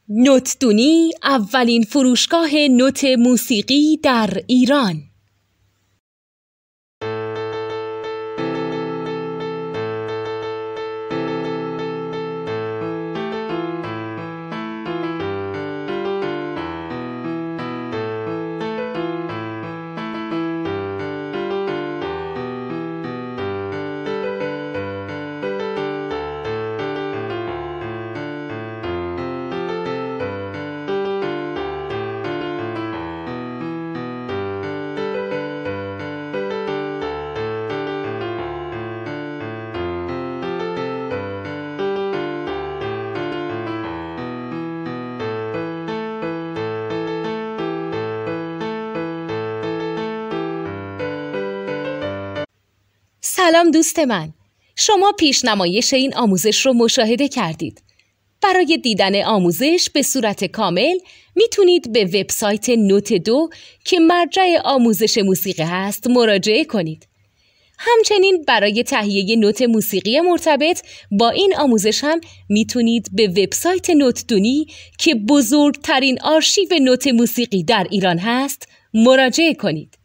نوتدونی اولین فروشگاه نوت موسیقی در ایران. سلام دوست من، شما پیشنمایش این آموزش رو مشاهده کردید. برای دیدن آموزش به صورت کامل میتونید به وبسایت نوت 2 که مرجع آموزش موسیقی هست مراجعه کنید. همچنین برای تهیه نوت موسیقی مرتبط با این آموزش هم میتونید به وبسایت نوتدونی که بزرگترین آرشیو نوت موسیقی در ایران هست مراجعه کنید.